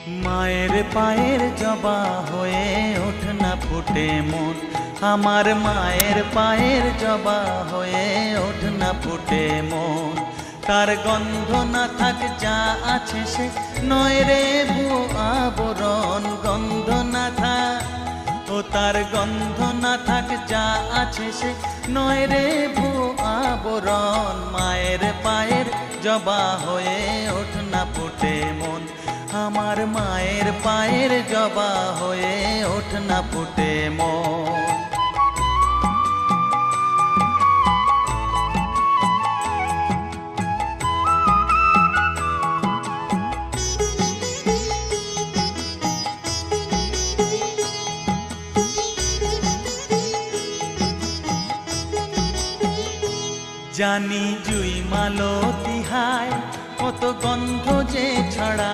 মায়ের পায়ের জবা হয়ে ওঠ না ফুটে মন, আমার মায়ের পায়ের জবা হয়ে ওঠ না ফুটে মন। তার গন্ধ না থাক যা আছে সে নয় রে ভুয়ো আবরণ, গন্ধ না থাক ও তার গন্ধ না থাক যা আছে সে নয় রে ভুয়ো আবরণ। মায়ের পায়ের জবা হয়ে ওঠ না ফুটে মন, আমার মায়ের পায়ের জবা হয়ে ওঠ না ফুটে মন। জানি জুই মালতি হায় কত গন্ধ যে ছড়া।